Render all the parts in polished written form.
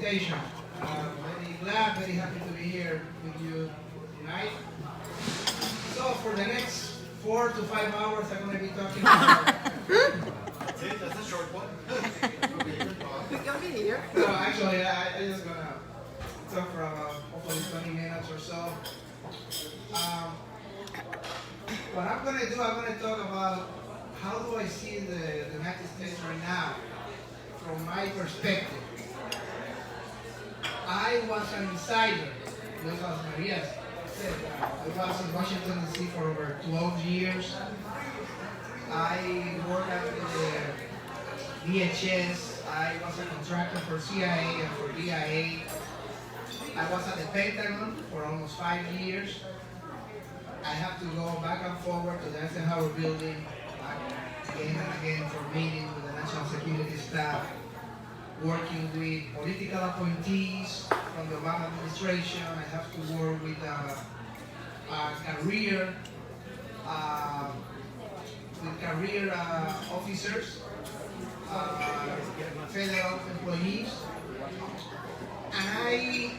invitation. Very glad, very happy to be here with you tonight. So for the next 4 to 5 hours, I'm going to be talking about... That's it, that's a short one. We're going to hear. No, actually, I'm just going to talk for about hopefully 20 minutes or so. What I'm going to do, I'm going to talk about how do I see the United States right now from my perspective. I was an insider, just as Maria said. I was in Washington, D.C. for over 12 years. I worked at the VHS. I was a contractor for CIA and for DIA. I was at the Pentagon for almost 5 years. I have to go back and forward to the Eisenhower building again and again for meetings with the national security staff, working with political appointees from the Obama administration. I have to work with career officers, federal employees, and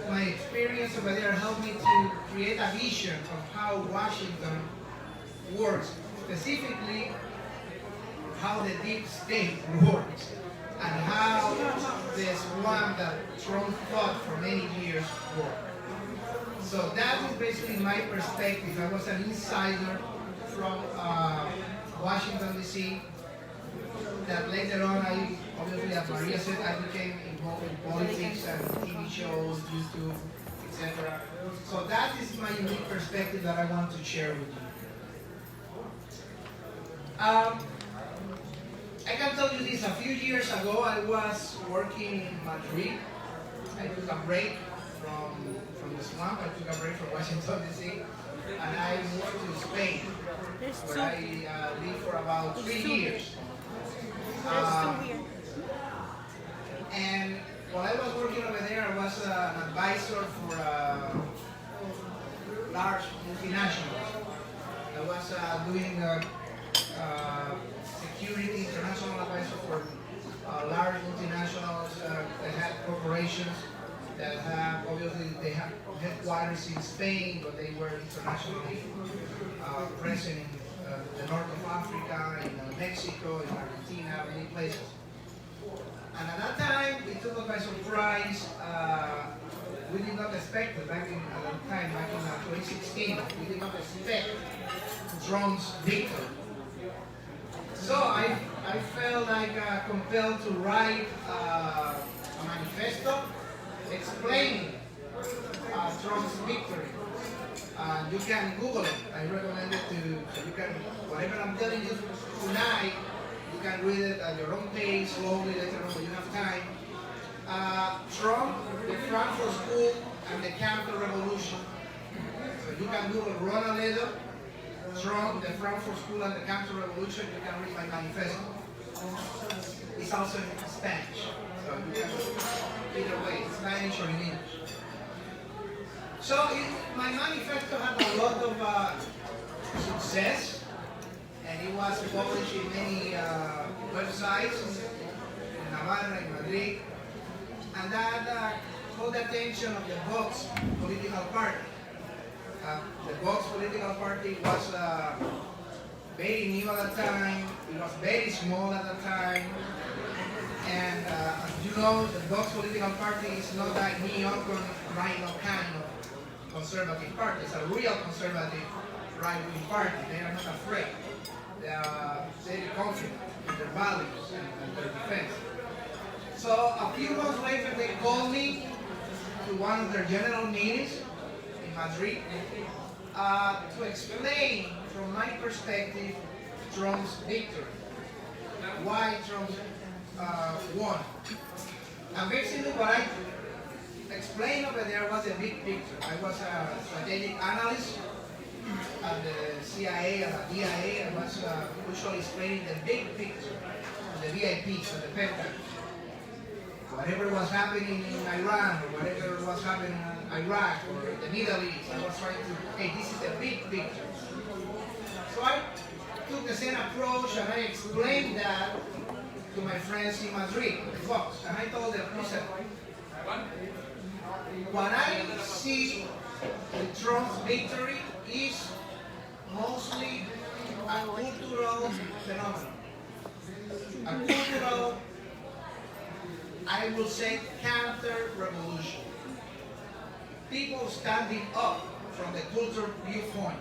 my experience over there helped me to create a vision of how Washington works, specifically how the deep state works, and how this one that Trump fought for many years worked. So that is basically my perspective. I was an insider from Washington, D.C. That later on, obviously, as Maria said, I became involved in politics and TV shows, YouTube, etc. So that is my unique perspective that I want to share with you. I can tell you this, a few years ago I was working in Madrid. I took a break from the swamp, I took a break from Washington, D.C. and I moved to Spain, where I lived for about 3 years. And while I was working over there, I was an advisor for large multinationals. I was doing security, international advisor for large multinationals that had corporations that have, obviously, they have headquarters in Spain, but they were internationally present in the north of Africa, in Mexico, in Argentina, many places. And at that time, it took us by surprise. We did not expect it back in 2016. We did not expect Trump's victory. So I felt like compelled to write a manifesto explaining Trump's victory. You can Google it. I recommend it so you can, whatever I'm telling you tonight, you can read it at your own pace, slowly, later on when you have time. Trump, the Frankfurt School, and the counter-revolution. So you can Google Ron Aledo, Trump, the Frankfurt School, and the counter-revolution. You can read my manifesto. It's also in Spanish. So you can, either way, Spanish or in English. So my manifesto had a lot of success, and it was published in many websites in Navarra, in Madrid, and that caught the attention of the Vox political party. The Vox political party was very new at that time, it was very small at that time, and as you know, the Vox political party is not that neocon, right-wing kind of conservative party. It's a real conservative right-wing party. They are not afraid. They are very confident in their values and their defense. So a few months later, they called me to one of their general meetings in Madrid to explain, from my perspective, Trump's victory. Why Trump won. And basically what I explained over there was a big picture. I was a strategic analyst at the CIA and the DIA. I was usually explaining the big picture, the VIPs and the Pentagon. Whatever was happening in Iran, or whatever was happening in Iraq, or the Middle East, I was trying to, hey, this is the big picture. So I took the same approach and I explained that to my friends in Madrid, the Fox, and I told them, listen, What I see with Trump's victory is mostly a cultural phenomenon. A cultural, I will say, counter-revolution. People standing up from the cultural viewpoint.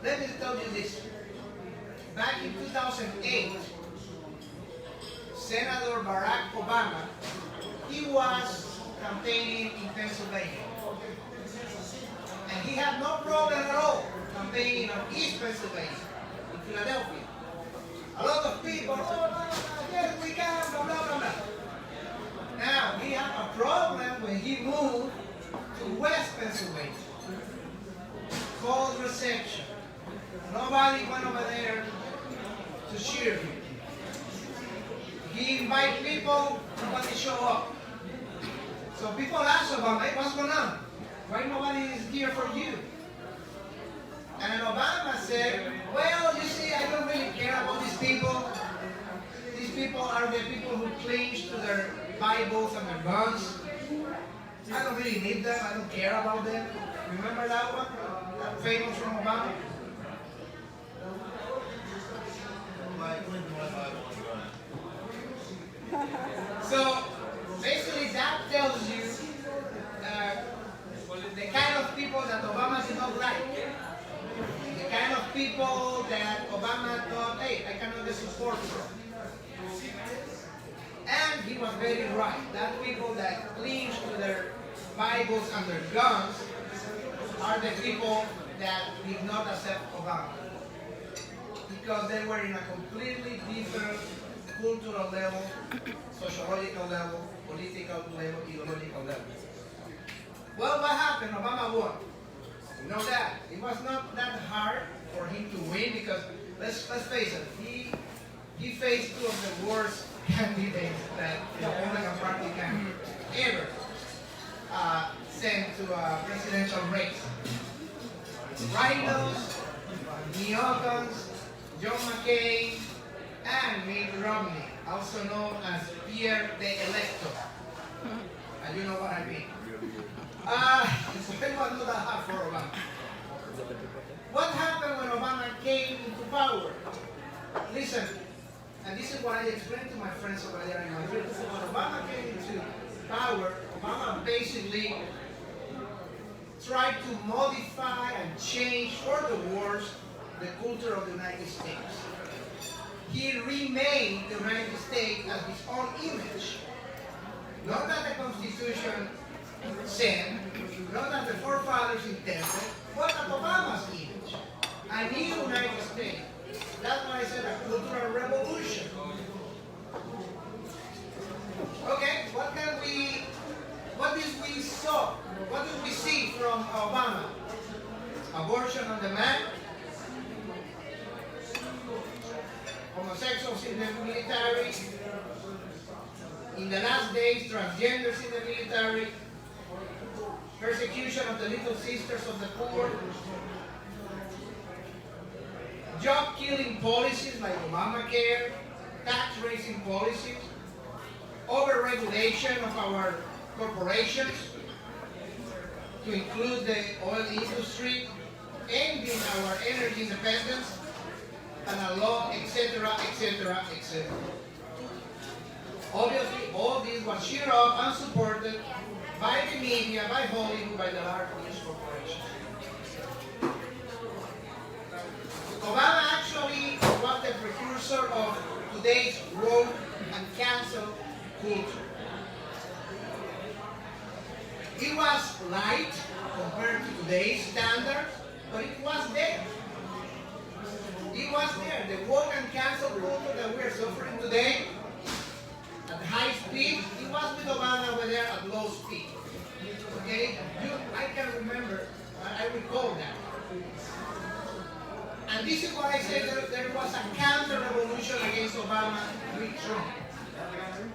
Let me tell you this. Back in 2008, Senator Barack Obama, he was campaigning in Pennsylvania. And he had no problem at all campaigning on East Pennsylvania, in Philadelphia. A lot of people, yes, we can, blah, blah, blah, blah. Now, he had a problem when he moved to West Pennsylvania. Cold reception. Nobody went over there to cheer him. He invited people, nobody showed up. So people asked Obama, hey, what's going on? Why nobody is here for you? And Obama said, well, you see, I don't really care about these people. These people are the people who cling to their Bibles and their guns. I don't really need them. I don't care about them. Remember that one? That famous from Obama? So, basically that tells you the kind of people that Obama did not like. The kind of people that Obama thought, hey, I cannot get support from. And he was very right. That people that cling to their Bibles and their guns are the people that did not accept Obama. Because they were in a completely different cultural level, sociological level, political level, ideological level. Well, what happened? Obama won. You know that. It was not that hard for him to win because, let's face it, he faced two of the worst candidates that the Republican Party can ever send to a presidential race. Rhinos, neocons, John McCain, and Mitt Romney, also known as Pierre the Elector. And you know what I mean. It was not that hard for Obama. What happened when Obama came into power? Listen, and this is what I explained to my friends over there in Madrid. When Obama came into power, Obama basically tried to modify and change for the worse the culture of the United States. He remade the United States as his own image. Not that the Constitution said, not that the forefathers intended, but at Obama's image. A new United States. That's why I said a cultural revolution. Okay, what did we see from Obama? Abortion on demand, homosexuals in the military, in the last days, transgenders in the military, persecution of the little sisters of the poor, job-killing policies like Obamacare, tax-raising policies, over-regulation of our corporations to include the oil industry, ending our energy independence, and a law, etc., etc., etc. Obviously, all this was cheered up and supported by the media, by Hollywood, by the large news corporations. Obama actually was the precursor of today's woke and cancel culture. It was light compared to today's standards, but it was there. It was there. The woke and cancel culture that we are suffering today at high speed, it was with Obama over there at low speed. Okay? I can remember, I recall that. And this is what I said, there was a counter-revolution against Obama with Trump.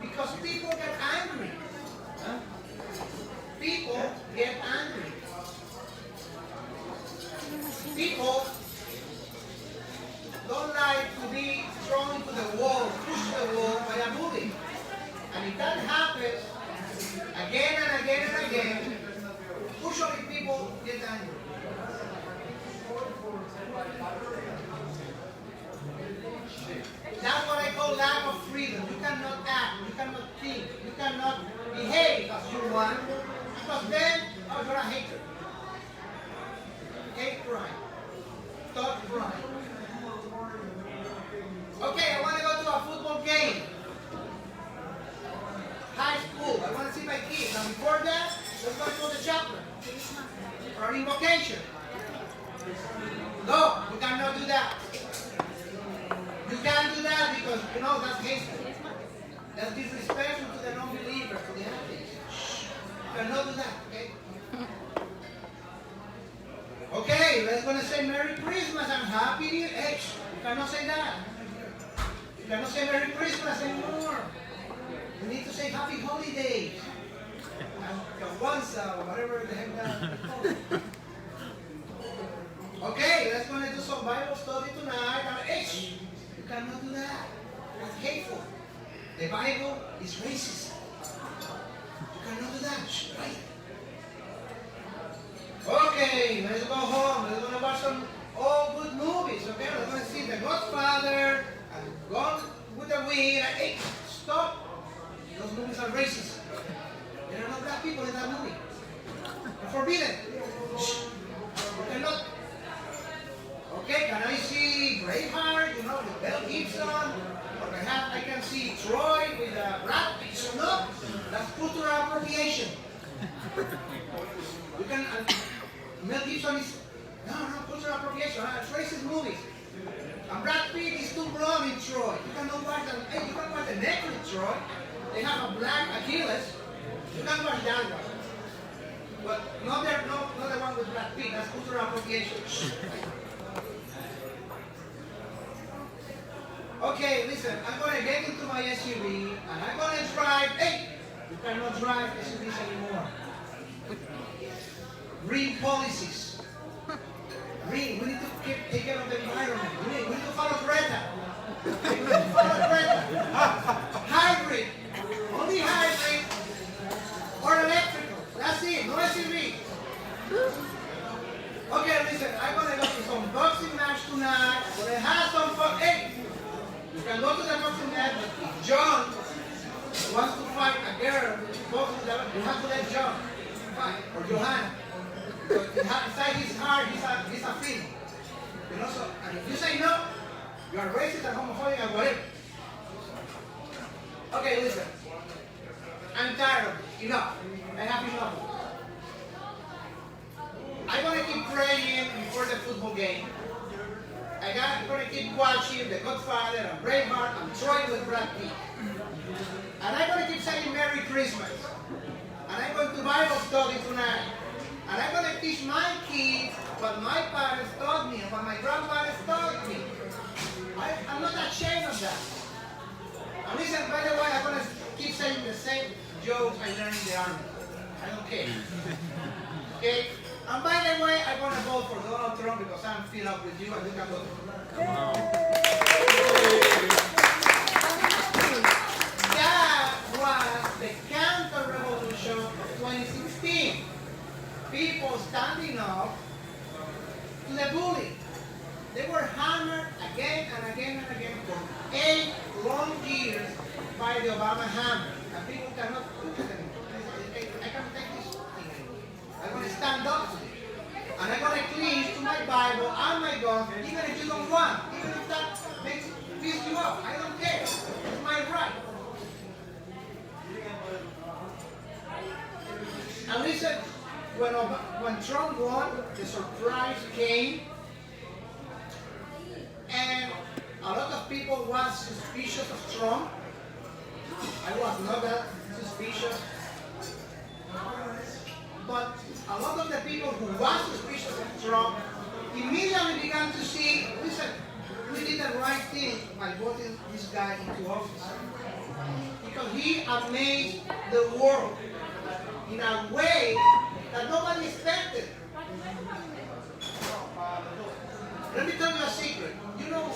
Because people get angry. People get angry. People don't like to be thrown into the wall, pushed to the wall by a bully. And if that happens again and again and again, usually people get angry. That's what I call lack of freedom. You cannot act, you cannot think, you cannot behave as you want, because then you're going to hate it. Hate crime. Thought crime. Okay, I want to go to a football game. High school. I want to see my kids. And before that, let's go to the chaplain. Or an invocation. No, you cannot do that. You can't do that because, you know, that's hateful. That's disrespectful to the non-believers, to the atheists. You cannot do that, okay? Okay, let's go and say Merry Christmas and Happy New Year. Hey, you cannot say that. You cannot say Merry Christmas anymore. You need to say Happy Holidays. Kwanzaa, or whatever the heck that. Okay, let's go and do some Bible study tonight. You cannot do that. That's hateful. The Bible is racist. You cannot do that, right? Okay, let's go home. Let's go watch some old good movies. Okay, let's go see The Godfather and Gone with the Wind. Hey, stop. Those movies are racist. There are no black people in that movie. They're forbidden. You cannot. Okay, can I see Braveheart, you know, with Mel Gibson? Or perhaps I can see Troy with Brad Pitt. No, that's cultural appropriation. You can, Mel Gibson is, no, cultural appropriation. It's racist movies. And Brad Pitt is too blonde in Troy. You cannot watch them. Hey, you can watch the naked Troy. They have a black Achilles. You can watch that one. But not the one with Brad Pitt. That's cultural appropriation. Okay, listen, I'm going to get into my SUV and I'm going to drive. Hey, you cannot drive SUVs anymore. Green policies. Green, we need to take care of the environment. We need to follow Greta. We need to follow Greta. Hybrid. Only hybrid or electrical. That's it, no SUV. Okay, listen, I'm going to go to some boxing match tonight. But it has some fun. Hey! You can go to the boxing match, but if John wants to fight a girl, you have to let John fight, or Johanna. Inside his heart, he's a female. You know, so, and if you say no, you are racist and homophobic and whatever. Okay, listen. I'm tired of it. Enough. I have enough. I'm going to keep praying before the football game. I'm going to keep watching The Godfather and Braveheart and Troy with Brad Pitt. And I'm going to keep saying Merry Christmas. And I'm going to Bible study tonight. And I'm going to teach my kids what my parents taught me and what my grandparents taught me. I'm not ashamed of that. And listen, by the way, I'm going to keep saying the same jokes I learned in the army. I don't care. Okay? And by the way, I'm going to vote for Donald Trump because I'm filled up with you and you can vote for him. Come on. That was the counter-revolution of 2016. People standing up to the bully. They were hammered again and again and again for 8 long years by the Obama hammer. And people cannot look at them. I can't take this thing anymore. I'm going to stand up to it. And I'm going to cling to my Bible and my God, even if you don't want. Even if that makes piss you off. I don't care. It's my right. And listen, when Trump won, the surprise came. And a lot of people were suspicious of Trump. I was not that suspicious. But a lot of the people who were suspicious of Trump immediately began to see, listen, we did the right thing by voting this guy into office. Because he amazed the world in a way that nobody expected. Let me tell you a secret. You know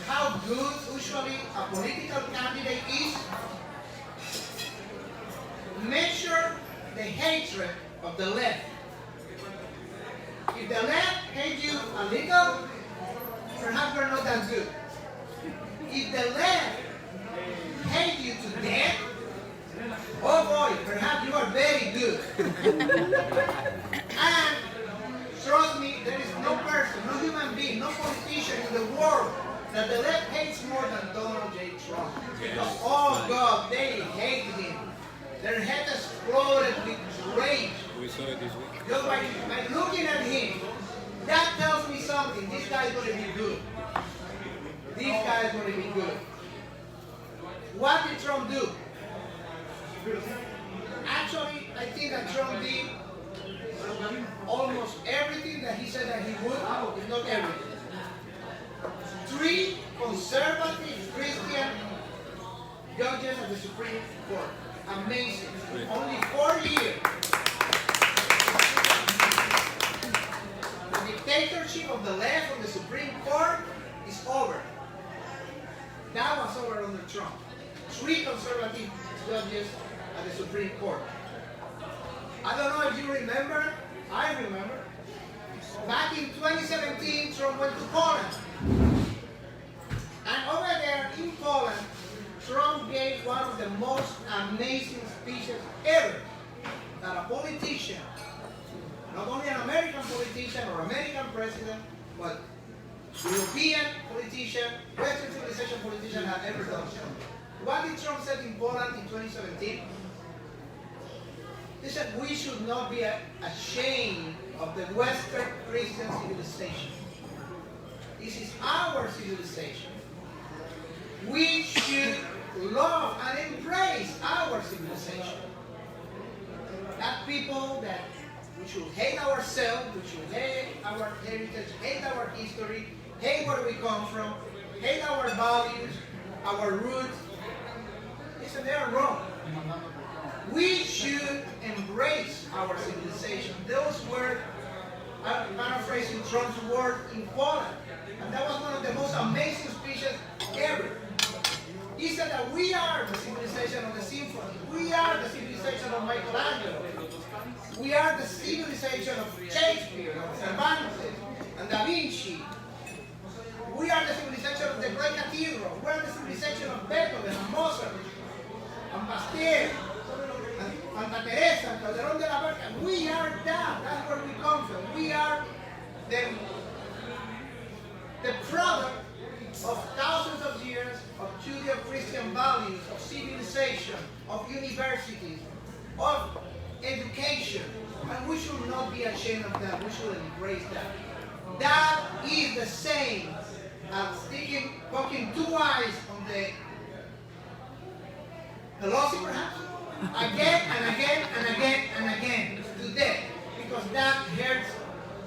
how good usually a political candidate is? hatred of the left. If the left hates you a little, perhaps you're not that good. If the left hates you to death, oh boy, perhaps you are very good. And trust me, there is no person, no human being, no politician in the world that the left hates more than Donald J. Trump. Because, oh God, they hate him. Their head exploded with rage. We saw it this week. Just by looking at him, that tells me something. This guy is going to be good. This guy is going to be good. What did Trump do? Actually, I think that Trump did almost everything that he said that he would, if not everything. 3 conservative Christian judges of the Supreme Court. Amazing. Only 4 years. The dictatorship of the left on the Supreme Court is over. That was over under Trump. 3 conservative judges at the Supreme Court. I don't know if you remember. I remember. Back in 2017, Trump went to Poland. And over there in Poland, Trump gave one of the most amazing speeches ever. That a politician, not only an American politician or American president, but European politician, Western civilization politician had ever done. What did Trump say in Poland in 2017? He said we should not be ashamed of the Western Christian civilization. This is our civilization. We should love and embrace our civilization. That people that we should hate ourselves, we should hate our heritage, hate our history, hate where we come from, hate our values, our roots. Listen, they are wrong. We should embrace our civilization. Those were, I'm paraphrasing Trump's word in Poland. And that was one of the most amazing speeches ever. He said that we are the civilization of the symphony. We are the civilization of Michelangelo. We are the civilization of Shakespeare, of Cervantes, and Da Vinci. We are the civilization of the Great Cathedral. We are the civilization of Beethoven and Mozart, and Pasteur, and Santa Teresa, and Calderón de la Barca. We are that. That's where we come from. We are the product of thousands of years of Judeo-Christian values, of civilization, of universities, of education. And we should not be ashamed of that. We should embrace that. That is the same as poking 2 eyes on the Pelosi, perhaps, again and again and again and again to death, because that hurts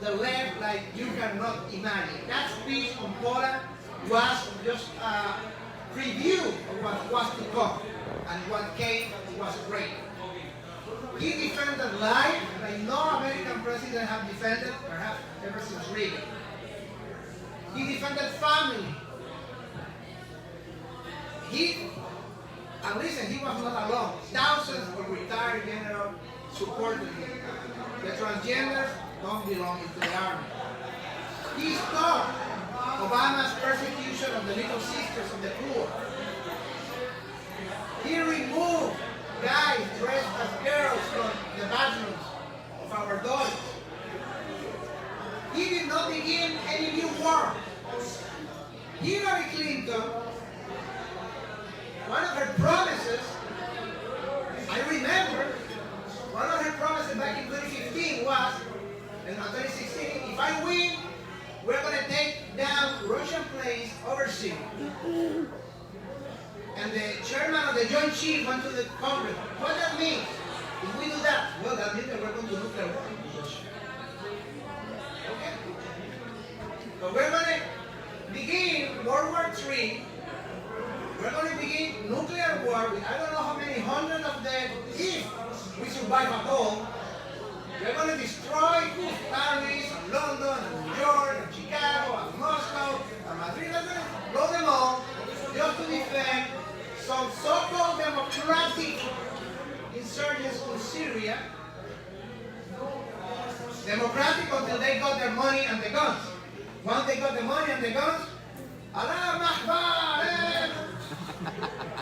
the left like you cannot imagine. That speech on Poland was just a preview of what was to come, and what came was great. He defended life like no American president have defended, perhaps ever since Reagan. He defended family. And listen, he was not alone. Thousands of retired generals supported him. The transgenders don't belong into the army. He stopped Obama's persecution of the little sisters of the poor. He removed guys dressed as girls from the bathrooms of our daughters. He did not begin any new war. Hillary Clinton, one of her promises, I remember, one of her promises back in 2015 was, in 2016, if I win, we're going to take down Russian planes over Syria. And the chairman of the Joint Chiefs went to the Congress. What does that mean? If we do that, well, that means that we're going to nuclear war with Russia. Okay? But we're going to begin World War III. We're going to begin nuclear war with I don't know how many hundreds of dead, if we survive at all. We're going to destroy Paris, and London, and New York, and Chicago, and Moscow, and Madrid. We're going to blow them all just to defend some so-called democratic insurgents in Syria Democratic until they got their money and the guns. Once they got the money and the guns, Allah Akbar!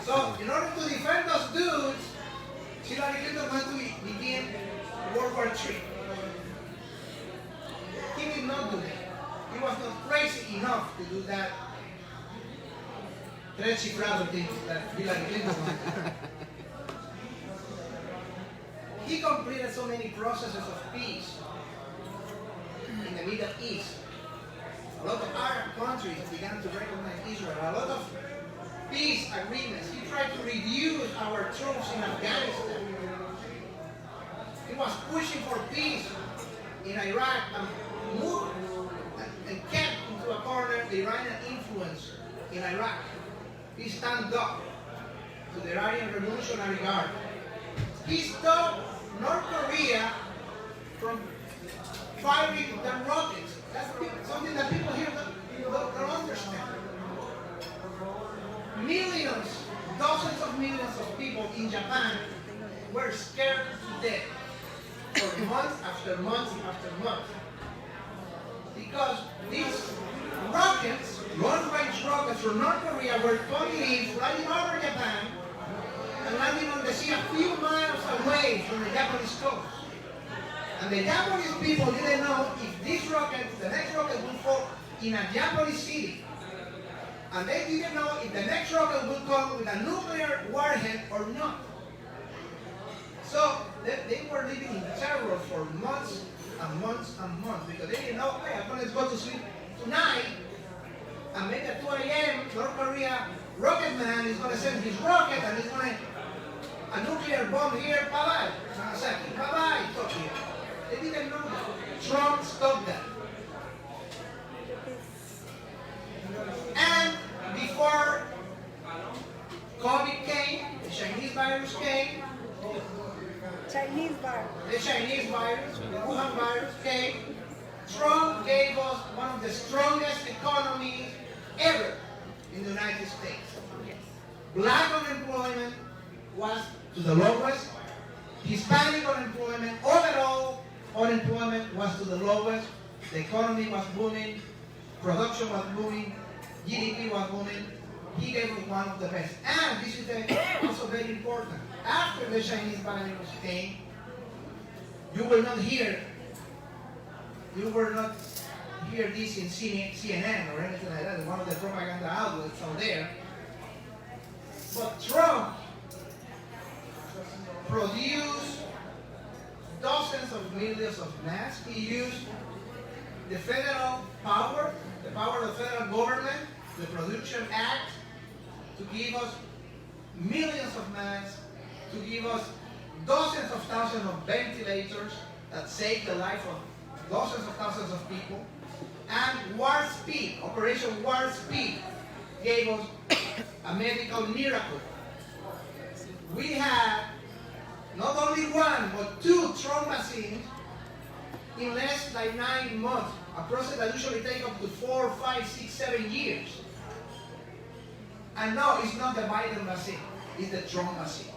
So, in order to defend those dudes, Hillary Clinton went to begin World War III. He did not do that. He was not crazy enough to do that tres cifrado thing that Hillary Clinton wanted. He completed so many processes of peace in the Middle East. A lot of Arab countries began to recognize Israel. A lot of peace agreements. He tried to reduce our troops in Afghanistan. He was pushing for peace in Iraq and moved and kept into a corner the Iranian influence in Iraq. He stand up to the Iranian Revolutionary Guard. He stopped North Korea from firing their rockets. That's something that people here don't understand. Millions, dozens of millions of people in Japan were scared to death for months after months after months. Because these rockets, long-range rockets from North Korea, were coming in, flying over Japan, and landing on the sea a few miles away from the Japanese coast. And the Japanese people didn't know if this rocket, the next rocket, would fall in a Japanese city. And they didn't know if the next rocket would come with a nuclear warhead or not. So they were living in terror for months and months and months because they didn't know, hey, I'm going to go to sleep tonight and maybe at 2 a.m. North Korea rocket man is going to send his rocket and he's going to a nuclear bomb here, bye-bye. Nagasaki, bye-bye, Tokyo. They didn't know that. Trump stopped that. And before COVID came, the Chinese virus came, the Chinese virus, the Wuhan virus came, Trump gave us one of the strongest economies ever in the United States. Black unemployment was to the lowest. Hispanic unemployment, overall unemployment was to the lowest. The economy was booming, production was booming, GDP was booming. He gave us one of the best. And this is also very important. After the Chinese virus came, you will not hear this in CNN or anything like that, one of the propaganda outlets out there. But Trump produced dozens of millions of masks. He used the federal power, the power of the federal government, the Production Act, to give us millions of masks, to give us dozens of thousands of ventilators that saved the life of dozens of thousands of people. And Warp Speed, Operation Warp Speed, gave us a medical miracle. We had not only one, but 2 Trump vaccines in less than 9 months, a process that usually takes up to 4, 5, 6, 7 years. And no, it's not the Biden vaccine, it's the Trump vaccine.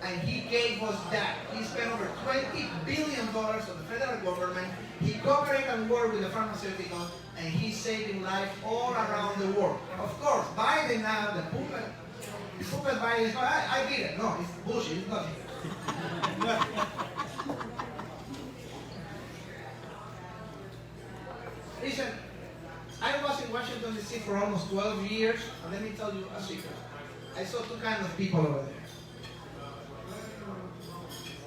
And he gave us that. He spent over $20 billion of the federal government. He cooperated and worked with the pharmaceuticals, and he's saving lives all around the world. Of course, Biden now, the puppet Biden is, I did it. No, it's bullshit, it's nothing. Listen, I was in Washington, D.C. for almost 12 years, and let me tell you a secret. I saw 2 kinds of people over there.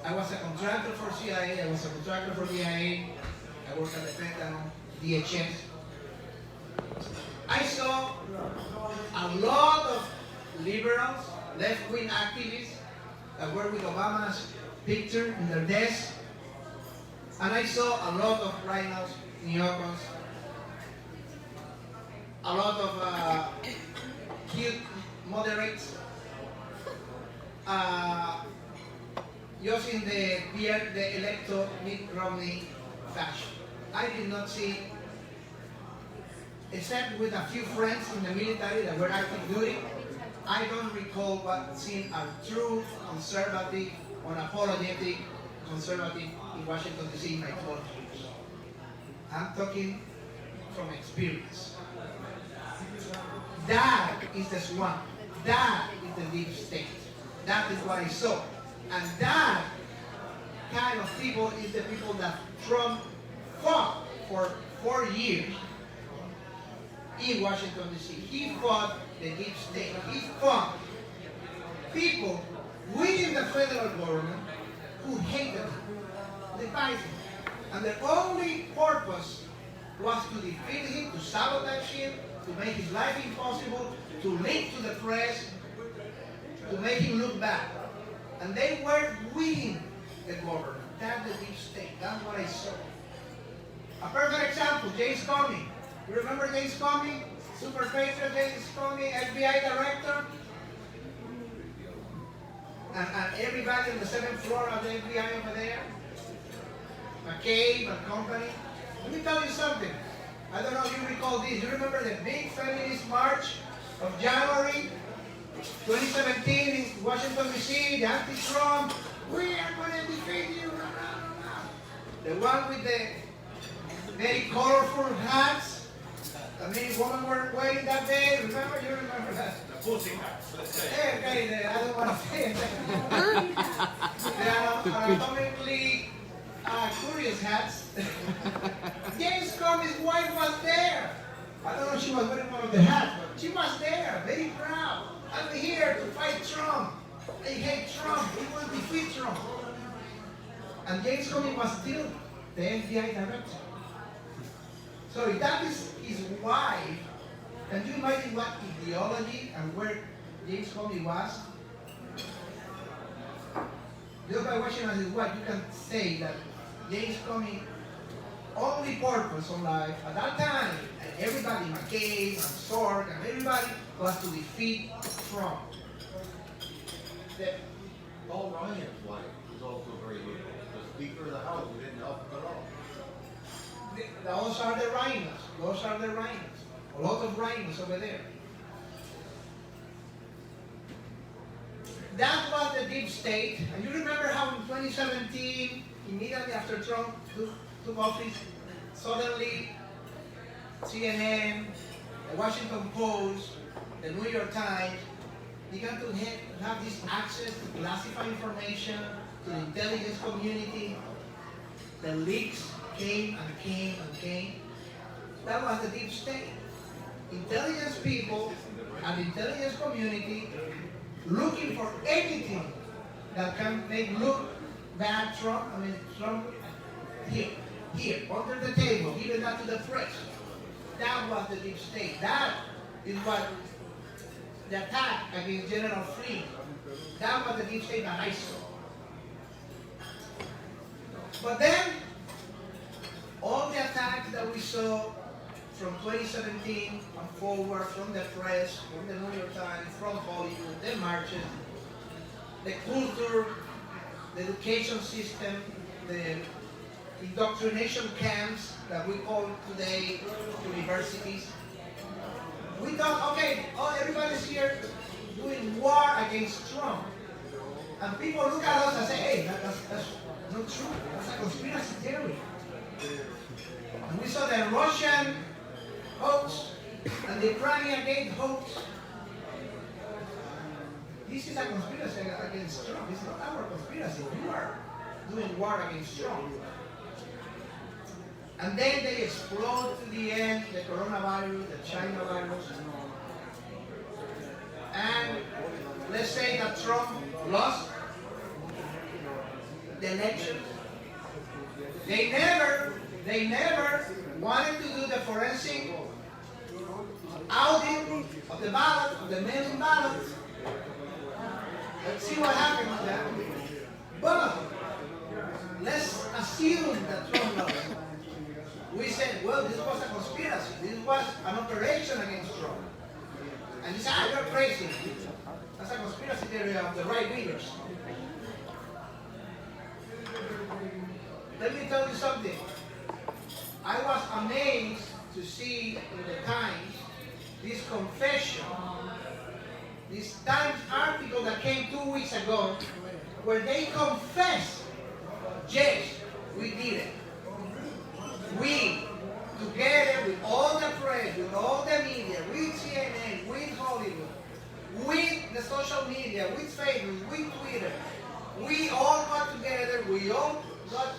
I was a contractor for CIA, I was a contractor for DIA, I worked at the Pentagon, DHS. I saw a lot of liberals, left-wing activists that were with Obama's picture in their desk. And I saw a lot of rhinos, neocons, a lot of cute moderates, just in the electo Mitt Romney fashion. I did not see, except with a few friends in the military that were active duty, I don't recall seeing a true conservative, unapologetic conservative in Washington, D.C. in my 12 years. I'm talking from experience. That is the swamp. That is the deep state. That is what I saw. And that kind of people is the people that Trump fought for 4 years in Washington, D.C. He fought the deep state. He fought people within the federal government who hated him, despised him. And their only purpose was to defeat him, to sabotage him, to make his life impossible, to leak to the press, to make him look bad. And they were within the government. That's the deep state. That's what I saw. A perfect example, James Comey. You remember James Comey? Super patriot James Comey, FBI director? And everybody on the 7th floor of the FBI over there? McCabe and company. Let me tell you something. I don't know if you recall this. You remember the big feminist march of January 2017 in Washington, D.C., the anti-Trump, we are going to defeat you. The one with the very colorful hats that many women were wearing that day. Remember? You remember that? The pussycats, let's say. Okay, I don't want to say it. The anatomically curious hats. James Comey's wife was there. I don't know if she was wearing one of the hats, but she was there, very proud. I'm here to fight Trump. I hate Trump. We will defeat Trump. And James Comey was still the FBI director. So if that is his wife, can you imagine what ideology and where James Comey was? Just by watching his wife, you can say that James Comey only purpose on life at that time, and everybody, McCabe and Sorg and everybody, was to defeat Trump. Paul Ryan's wife was also very liberal. The Speaker of the House didn't help him at all. Those are the rhinos. Those are the rhinos. A lot of rhinos over there. That was the deep state. And you remember how in 2017, immediately after Trump took office, suddenly CNN, the Washington Post, the New York Times began to have this access to classified information, to the intelligence community. The leaks came and came and came. That was the deep state. Intelligence people and the intelligence community looking for anything that can make look bad Trump. Trump here, under the table, giving that to the press. That was the deep state. That is what the attack against General Flynn. That was the deep state that I saw. But then, all the attacks that we saw from 2017 and forward, from the press, from the New York Times, from Hollywood, the marches, the culture, the education system, the indoctrination camps that we call today universities. We thought, okay, everybody's here doing war against Trump. And people look at us and say, hey, that's not true. That's a conspiracy theory. And we saw the Russian hoax and the Ukrainian gate hoax. This is a conspiracy against Trump. It's not our conspiracy. You are doing war against Trump. And then they explode to the end, the coronavirus, the China virus. And let's say that Trump lost the election. They never wanted to do the forensic audit of the ballot, of the mail-in ballots. Let's see what happened to that. But let's assume that Trump lost. We said, well, this was a conspiracy. This was an operation against Trump. And you say, you're crazy. That's a conspiracy theory of the right wingers. Let me tell you something. I was amazed to see in the Times this confession, this Times article that came 2 weeks ago, where they confessed, yes, we did it. We together with all the press, with all the media, with CNN, with Hollywood, with the social media, with Facebook, with Twitter, we all got together, we all got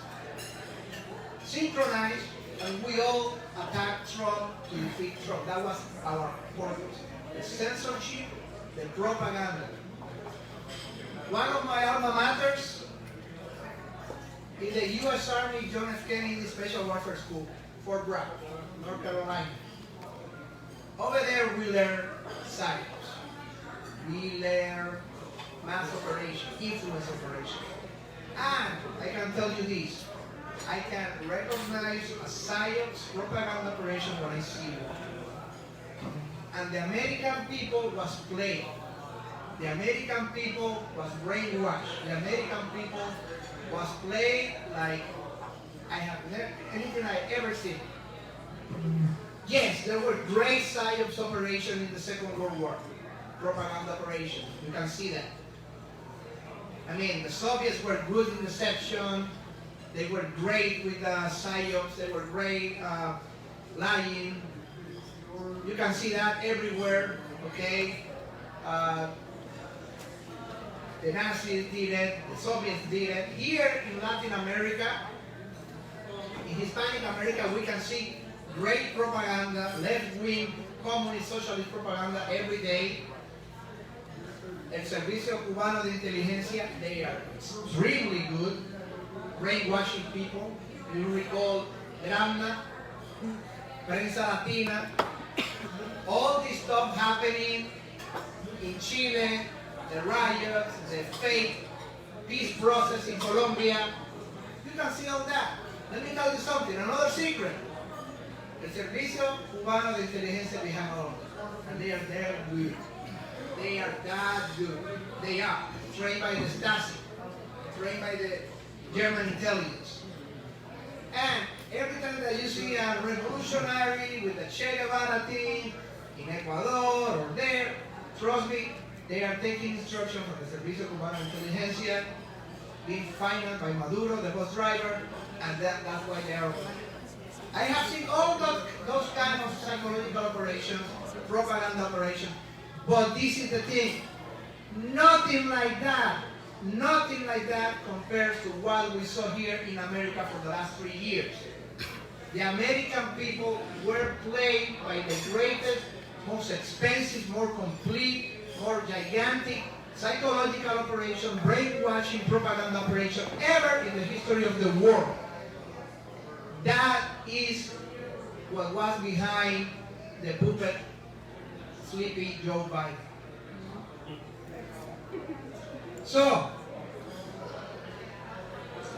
synchronized, and we all attacked Trump to defeat Trump. That was our purpose. The censorship, the propaganda. One of my alma maters is the U.S. Army John F. Kennedy Special Warfare School, Fort Bragg, North Carolina. Over there we learn science. We learn mass operation, influence operation. And I can tell you this, I can recognize a science propaganda operation when I see one. And the American people was played. The American people was brainwashed. The American people was played like I have never, anything I ever seen. Yes, there were great science operations in the Second World War. Propaganda operations. You can see that. I mean, the Soviets were good in deception. They were great with psyops. They were great lying. You can see that everywhere, okay? The Nazis did it. The Soviets did it. Here in Latin America, in Hispanic America, we can see great propaganda, left-wing, communist, socialist propaganda every day. El Servicio Cubano de Inteligencia, they are extremely good, brainwashing people. You recall Gramna, Prensa Latina, all this stuff happening in Chile, the riots, the fake peace process in Colombia. You can see all that. Let me tell you something, another secret. El Servicio Cubano de Inteligencia behind all of that. And they are there good. They are that good. They are trained by the Stasi, trained by the German intelligence. And every time that you see a revolutionary with the Che Guevara thing in Ecuador or there, trust me, they are taking instruction from the Servicio Cubano de Inteligencia, being financed by Maduro, the bus driver, and that's why they are. I have seen all those kind of psychological operations, propaganda operations. But this is the thing, nothing like that compares to what we saw here in America for the last 3 years. The American people were played by the greatest, most expensive, more complete, more gigantic psychological operation, brainwashing propaganda operation ever in the history of the world. That is what was behind the puppet sleepy Joe Biden. So,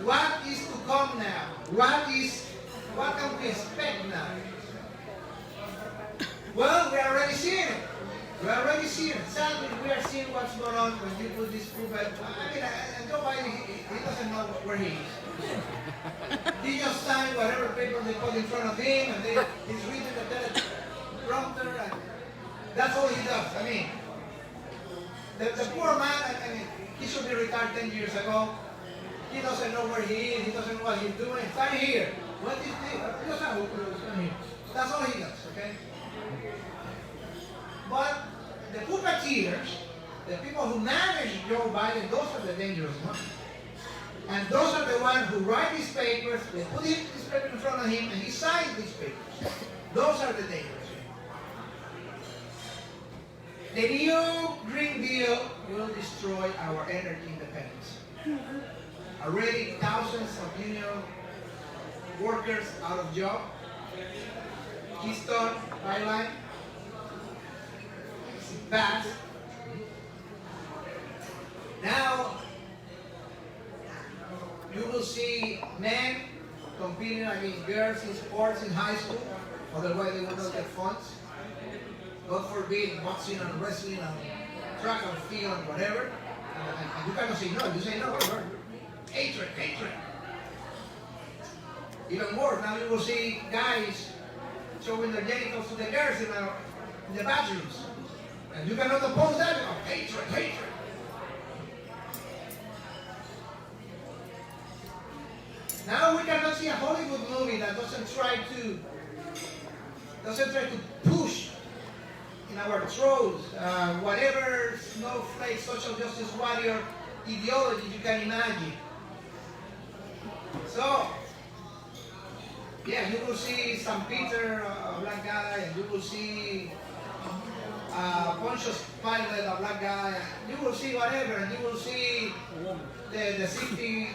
what is to come now? What can we expect now? Well, we are already seeing it. We are already seeing it. Sadly, we are seeing what's going on when you put this puppet. I mean, and Joe Biden, he doesn't know where he is. He just signed whatever paper they put in front of him, and he's reading the teleprompter, and that's all he does. I mean, the poor man, I mean, he should be retired 10 years ago. He doesn't know where he is. He doesn't know what he's doing. Stand here. What is this? He doesn't know stand here. That's all he does, okay? But the puppeteers, the people who manage Joe Biden, those are the dangerous ones. And those are the ones who write these papers, they put this paper in front of him, and he signs these papers. Those are the dangerous ones. The new Green Deal will destroy our energy independence. Already thousands of union workers out of job. Keystone Pipeline is passed. Now you will see men competing against girls in sports in high school, otherwise they will not get funds. God forbid, boxing and wrestling and track and field and whatever. And you cannot say no. You say no. Hatred. Even more, now you will see guys showing their genitals to the girls in the bathrooms. And you cannot oppose that. Oh, hatred. Now we cannot see a Hollywood movie that doesn't try to doesn't try to push in our throats whatever snowflake social justice warrior ideology you can imagine. So, yeah, you will see St. Peter, a black guy, and you will see Pontius Pilate, a black guy, you will see whatever, and you will see the 60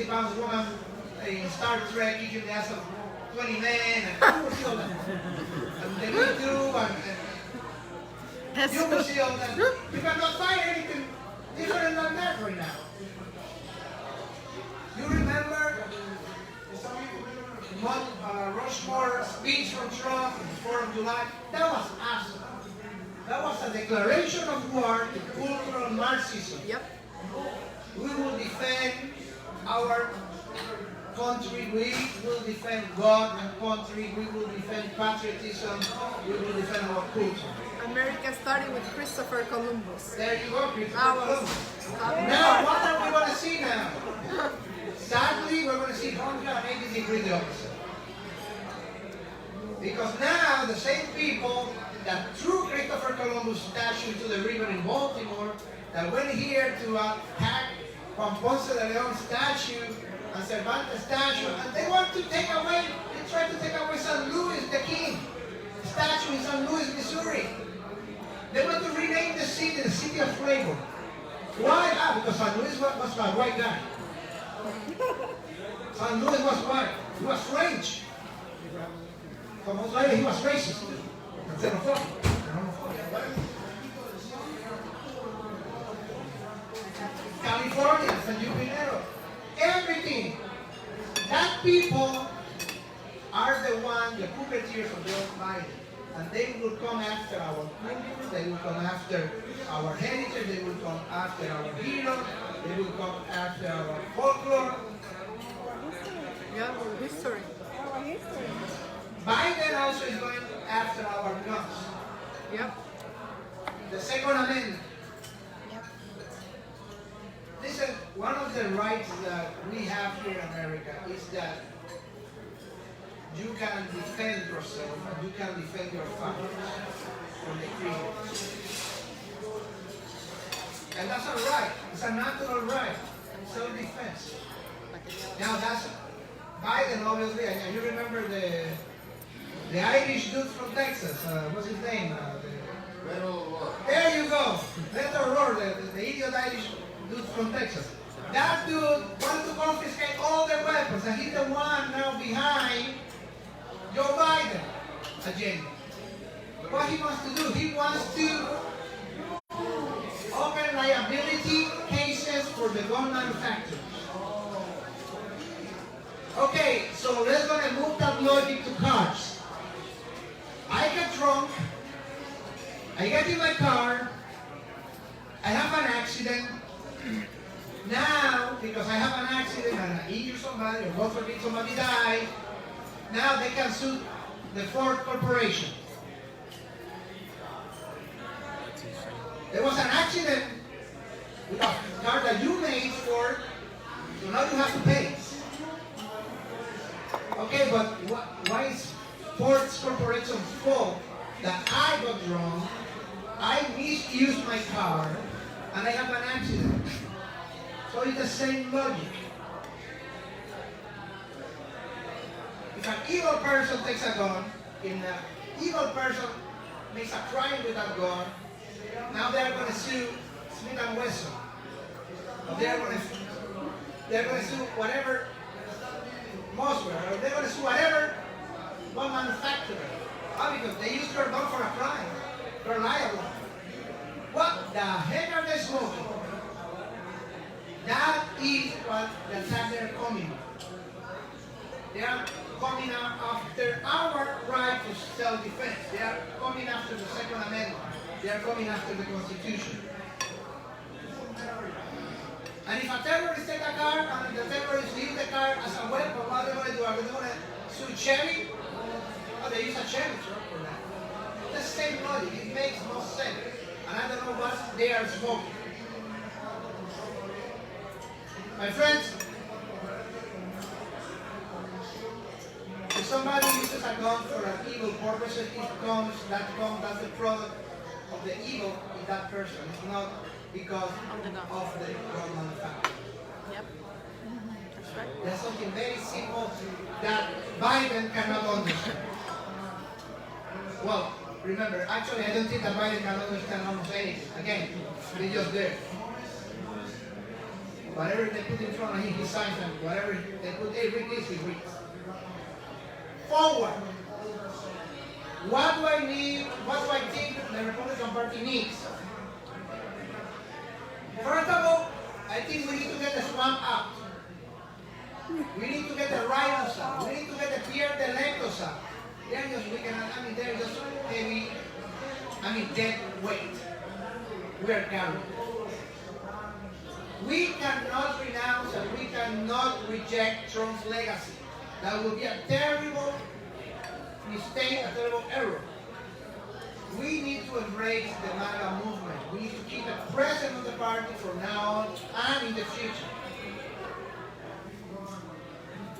pounds woman in Star Trek kicking the ass of 20 men, and you will see all that. And the Me Too, and you will see all that. You cannot find anything different than that right now. You remember Rushmore's speech from Trump on the 4th of July? That was awesome. That was a declaration of war to cultural Marxism. Yep. We will defend our country, we will defend God and country, we will defend patriotism, we will defend our culture. America started with Christopher Columbus. There you go, Christopher That was Columbus. Now, what are we going to see now? Sadly, we're going to see 180 degrees the opposite. Because now the same people that threw Christopher Columbus statue to the river in Baltimore, that went here to hack Juan Ponce de Leon statue and Cervantes statue, and they want to take away, they try to take away St. Louis the King statue in St. Louis, Missouri. They want to rename the city of Flavor. Why? Because St. Louis was a white guy. St. Louis was white. He was French. So most likely he was racist. And xenophobic. California, San Junipero. Everything. That people are the one, the puppeteers of Joe Biden. And they will come after our culture, they will come after our heritage, they will come after our heroes, they will come after our folklore. Yeah, history. Biden also is going after our guns. Yep. The Second Amendment. Listen, one of the rights that we have here in America is that you can defend yourself and you can defend your family from the criminals. And that's a right. It's a natural right. Self-defense. Now that's Biden, obviously, and you remember the Irish dude from Texas. What's his name? There you go. Beto O'Rourke, the idiot Irish dude from Texas. That dude wanted to confiscate all the weapons, and he's the one now behind Joe Biden agenda. What he wants to do, he wants to open liability cases for the gun manufacturers. Okay, so let's gonna move that logic to cars. I get drunk, I get in my car, I have an accident. Now, because I have an accident and I injure somebody, or God forbid somebody die, now they can sue the Ford Corporation. There was an accident with a car that you made, Ford, so now you have to pay. Okay, but why is Ford's Corporation's fault that I got wrong, I misused my car, and I have an accident? So it's the same logic. If an evil person takes a gun, if an evil person makes a crime with that gun, now they're going to sue Smith & Wesson. They're going to sue whatever Mossberg, or they're going to sue whatever one manufacturer. Why? Because they used your gun for a crime. They're liable. What the heck are they smoking? That is what the attack they're coming. They are coming after our right to self-defense. They are coming after the Second Amendment. They are coming after the Constitution. And if a terrorist take a car and the terrorists use the car as a weapon, what are they going to do? Are they going to sue Chevy? Oh, they use a Chevy truck for that. The same logic. It makes no sense. And I don't know what they are smoking. My friends, if somebody uses a a gun for an evil purpose, that's the product of the evil in that person. It's not because of the gun manufacturer. Yep. That's right. There's something very simple that Biden cannot understand. Well, remember, actually, I don't think that Biden can understand almost anything. Again, he's just there. Whatever they put in front of him, he signs, and whatever they put, hey, read this, he reads. Forward. What do I need? What do I think the Republican Party needs? First of all, I think we need to get the swamp out. We need to get the rhinos out. We need to get the Pierre de Electos out. They're just they're just heavy, dead weight. We are carrying. We cannot renounce and we cannot reject Trump's legacy. That would be a terrible mistake, a terrible error. We need to embrace the MAGA movement. We need to keep it present on the party from now on and in the future.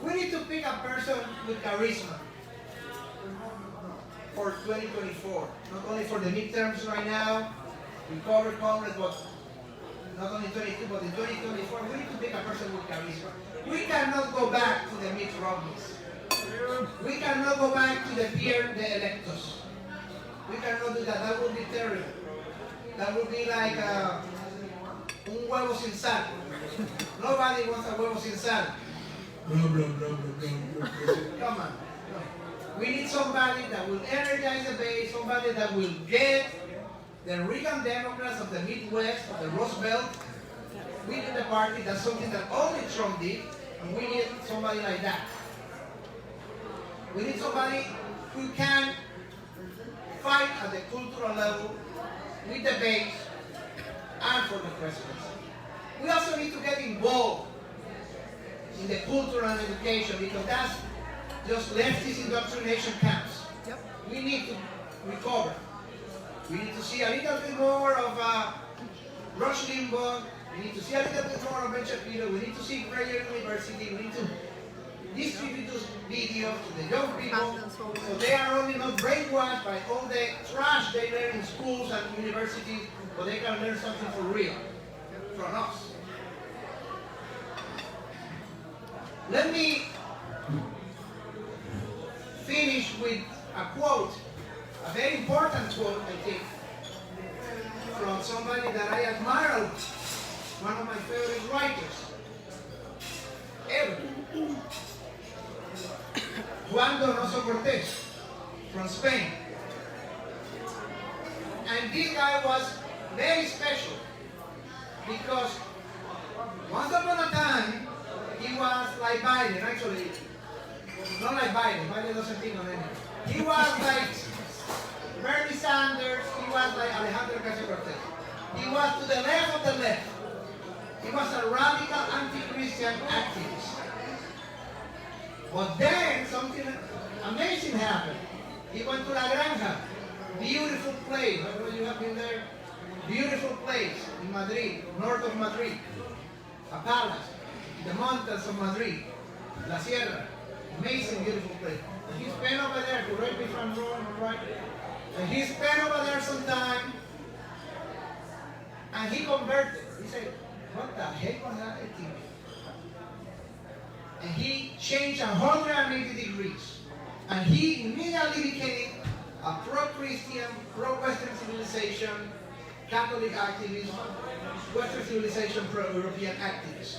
We need to pick a person with charisma for 2024. Not only for the midterms right now, we cover Congress, but not only 22, but in 2024, we need to pick a person with charisma. We cannot go back to the Mitt Romneys. We cannot go back to the Pierre de Electos. We cannot do that. That would be terrible. That would be like un huevo sin sal. Nobody wants a huevo sin sal. Come on. No. We need somebody that will energize the base, somebody that will get the Reagan Democrats of the Midwest, of the Rust Belt, within the party. That's something that only Trump did, and we need somebody like that. We need somebody who can fight at the cultural level with the base and for the presidency. We also need to get involved in the culture and education, because that's just leftist indoctrination camps. Yep. We need to recover. We need to see a little bit more of Rush Limbaugh. We need to see a little bit more of Ben Shapiro. We need to see Prayer University. We need to distribute those videos to the young people so they are only not brainwashed by all the trash they learn in schools and universities, but they can learn something for real from us. Let me finish with a quote, a very important quote, I think, from somebody that I admire, one of my favorite writers ever, Juan Donoso Cortés, from Spain. And this guy was very special because once upon a time, he was like Biden, actually, not like Biden doesn't think on anything. He was like Bernie Sanders, he was like Alejandro Ocasio-Cortez. He was to the left of the left. He was a radical anti-Christian activist. But then something amazing happened. He went to La Granja, beautiful place. I don't know if you have been there. Beautiful place in Madrid, north of Madrid. A palace, the mountains of Madrid, La Sierra. Amazing, beautiful place. And he spent over there, correct me if I'm wrong, right? And he spent over there some time, and he converted. He said, what the heck was that thing? And he changed 180 degrees. And he immediately became a pro-Christian, pro-Western civilization, Catholic activist, Western civilization, pro-European activist.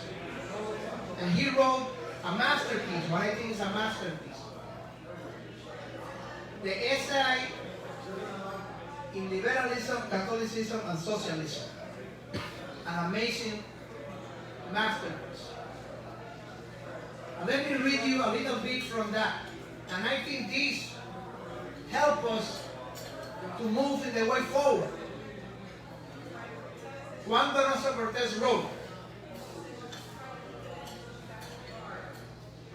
And he wrote a masterpiece, what I think is a masterpiece. The essay in liberalism, Catholicism, and socialism. An amazing masterpiece. And let me read you a little bit from that. And I think this helps us to move in the way forward. Juan Donoso Cortés wrote,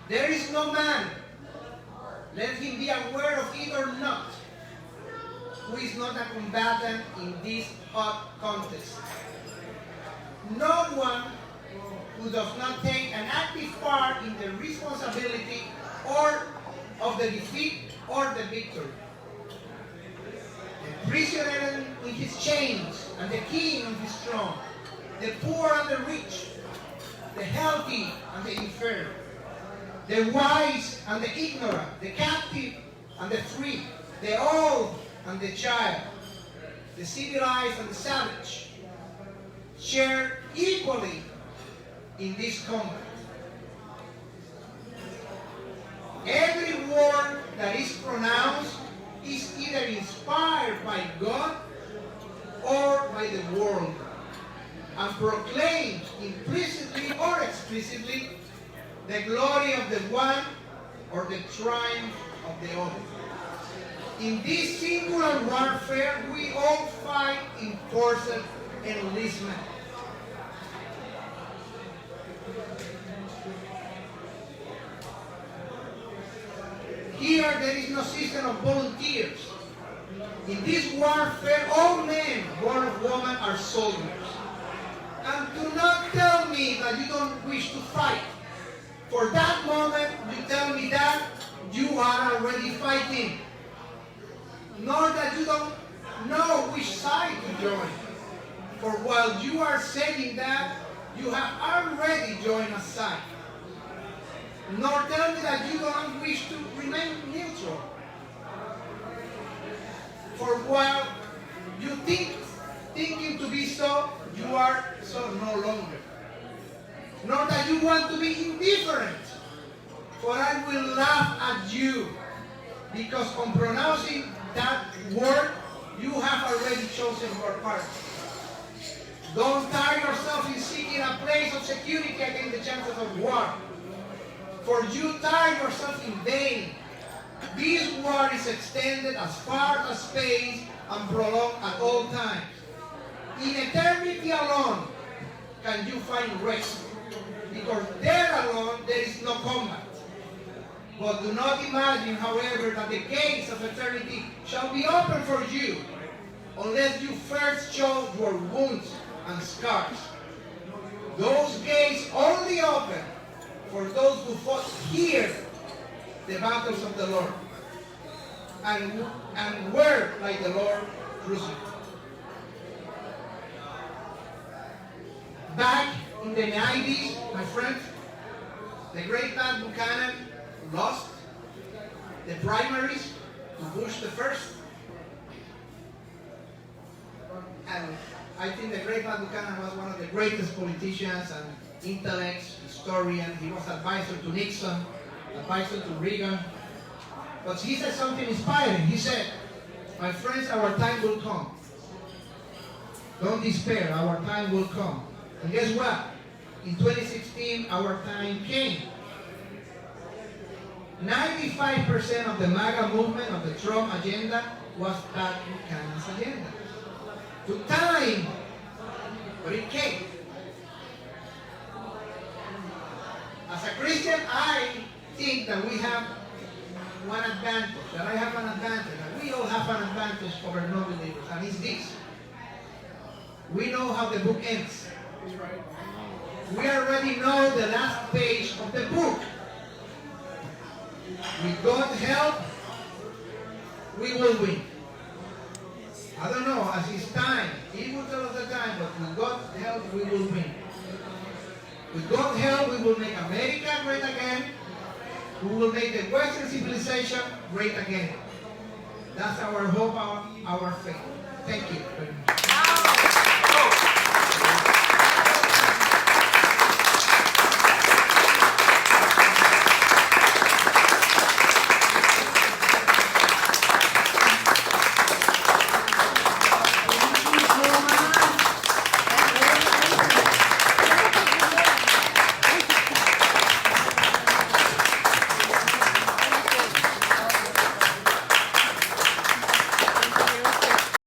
there is no man, let him be aware of it or not, who is not a combatant in this hot contest. No one who does not take an active part in the responsibility or of the defeat or the victory. The prisoner in his chains and the king on his throne, the poor and the rich, the healthy and the infirm, the wise and the ignorant, the captive and the free, the old and the child, the civilized and the savage, share equally in this combat. Every word that is pronounced is either inspired by God or by the world, and proclaims implicitly or explicitly the glory of the one or the triumph of the other. In this singular warfare, we all fight in forced enlistment. Here there is no system of volunteers. In this warfare, all men, born of woman, are soldiers. And do not tell me that you don't wish to fight. For that moment, you tell me that you are already fighting. Nor that you don't know which side to join. For while you are saying that, you have already joined a side. Nor tell me that you don't wish to remain neutral. For while you thinking to be so, you are so no longer. Nor that you want to be indifferent, for I will laugh at you, because on pronouncing that word, you have already chosen your part. Don't tire yourself in seeking a place of security against the chances of war, for you tire yourself in vain. This war is extended as far as space and prolonged at all times. In eternity alone can you find rest, because there alone there is no combat. But do not imagine, however, that the gates of eternity shall be open for you, unless you first show your wounds and scars. Those gates only open for those who fought here the battles of the Lord, and were, like the Lord, crucified. Back in the 90s, my friends, the great man Buchanan lost the primaries to Bush the first. And I think the great man Buchanan was one of the greatest politicians and intellects, historian. He was advisor to Nixon, advisor to Reagan. But he said something inspiring. He said, my friends, our time will come. Don't despair, our time will come. And guess what? In 2016, our time came. 95% of the MAGA movement, of the Trump agenda, was that Buchanan's agenda. Took time, but it came. As a Christian, I think that we have one advantage, that I have an advantage, that we all have an advantage over non-believers, and it's this. We know how the book ends. We already know the last page of the book. With God's help, we will win. I don't know, as it's time, He will tell us the time, but with God's help, we will win. With God's help, we will make America great again. We will make the Western civilization great again. That's our hope, our faith. Thank you very much.